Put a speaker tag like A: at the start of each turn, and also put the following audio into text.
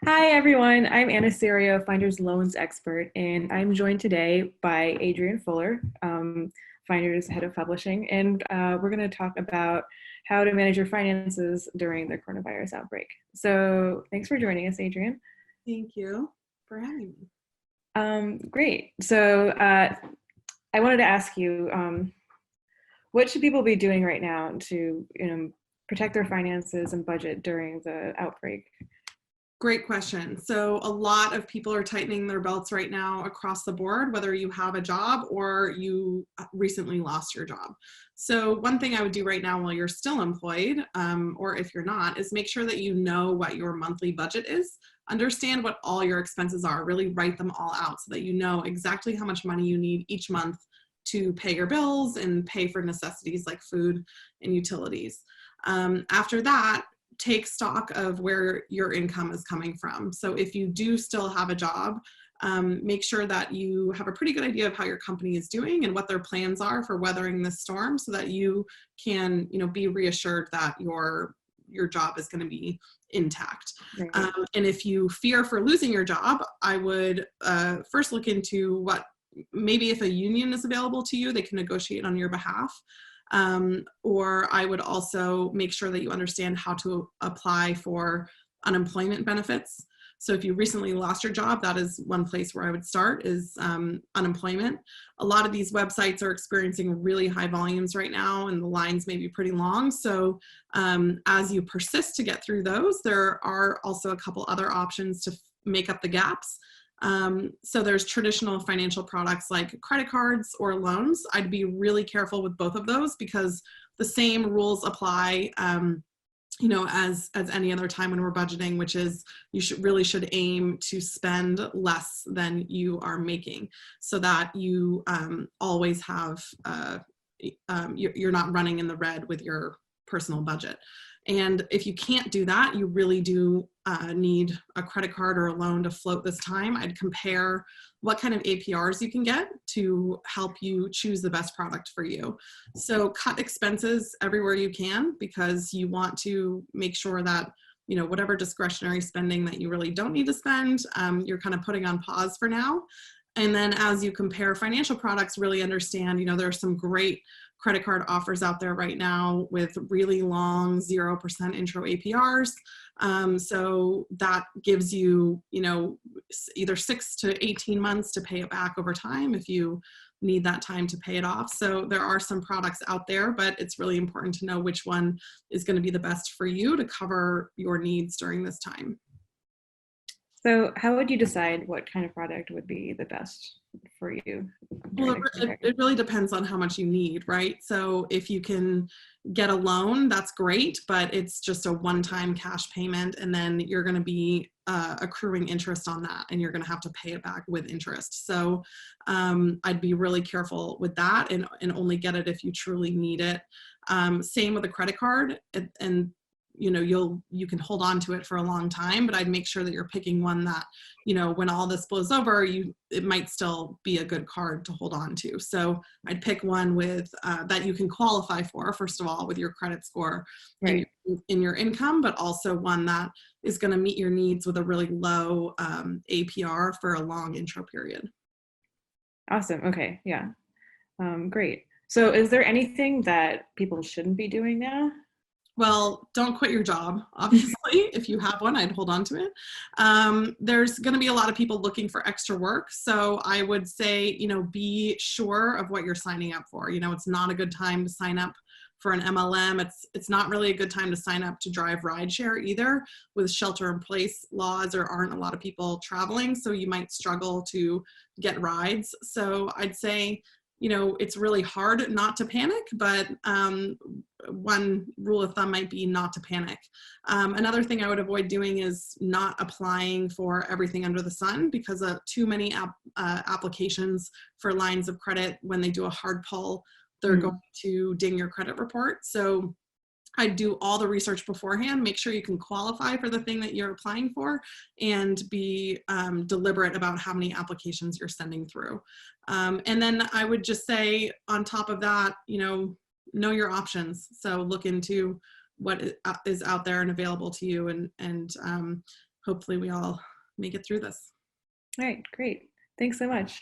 A: Hi, everyone. I'm Anna Serio, Finder's Loans expert, and I'm joined today by Adrian Fuller, Finder's head of publishing, and we're going to talk about how to manage your finances during the coronavirus outbreak. So, thanks for joining us, Adrian.
B: Thank you for having me.
A: Great. So, I wanted to ask you, what should people be doing right now to, protect their finances and budget during the outbreak?
B: Great question. So a lot of people are tightening their belts right now across the board, whether you have a job or you recently lost your job. So one thing I would do right now while you're still employed, or if you're not, is make sure that you know what your monthly budget is. Understand what all your expenses are. Really write them all out so that you know exactly how much money you need each month to pay your bills and pay for necessities like food and utilities. After that, take stock of where your income is coming from. So if you do still have a job, make sure that you have a pretty good idea of how your company is doing and what their plans are for weathering this storm so that you can, be reassured that your job is going to be intact.
A: Right.
B: And if you fear for losing your job, I would first look into maybe if a union is available to you, they can negotiate on your behalf. Or I would also make sure that you understand how to apply for unemployment benefits. So if you recently lost your job, that is one place where I would start is unemployment. A lot of these websites are experiencing really high volumes right now and the lines may be pretty long. So as you persist to get through those, there are also a couple other options to make up the gaps. So there's traditional financial products like credit cards or loans. I'd be really careful with both of those because the same rules apply, as any other time when we're budgeting, which is you should aim to spend less than you are making so that you always have, you're not running in the red with your personal budget. And if you can't do that, you really do need a credit card or a loan to float this time. I'd compare what kind of APRs you can get to help you choose the best product for you. So cut expenses everywhere you can because you want to make sure that whatever discretionary spending that you really don't need to spend, you're kind of putting on pause for now. And then as you compare financial products, really understand, there are some great credit card offers out there right now with really long 0% intro APRs. So that gives you, either 6 to 18 months to pay it back over time if you need that time to pay it off. So there are some products out there, but it's really important to know which one is going to be the best for you to cover your needs during this time.
A: So, how would you decide what kind of product would be the best for you?
B: Well, it really depends on how much you need, right? So if you can get a loan, that's great, but it's just a one-time cash payment, and then you're going to be accruing interest on that, and you're going to have to pay it back with interest. So I'd be really careful with that and only get it if you truly need it. Same with a credit card, and you can hold on to it for a long time, but I'd make sure that you're picking one that, when all this blows over, it might still be a good card to hold on to. So I'd pick one with that you can qualify for, first of all, with your credit score,
A: right,
B: in your income, but also one that is going to meet your needs with a really low APR for a long intro period.
A: Awesome. Okay. Yeah. Great. So, is there anything that people shouldn't be doing now?
B: Well, don't quit your job, obviously. If you have one, I'd hold on to it. There's going to be a lot of people looking for extra work. So I would say, be sure of what you're signing up for. It's not a good time to sign up for an MLM. It's not really a good time to sign up to drive rideshare either. With shelter in place laws, there aren't a lot of people traveling, so you might struggle to get rides. So I'd say, it's really hard not to panic, but one rule of thumb might be not to panic. Another thing I would avoid doing is not applying for everything under the sun because too many applications for lines of credit, when they do a hard pull, they're going to ding your credit report. So I'd do all the research beforehand, make sure you can qualify for the thing that you're applying for, and be deliberate about how many applications you're sending through. And then I would just say on top of that, know your options. So look into what is out there and available to you, and hopefully we all make it through this.
A: All right, great. Thanks so much.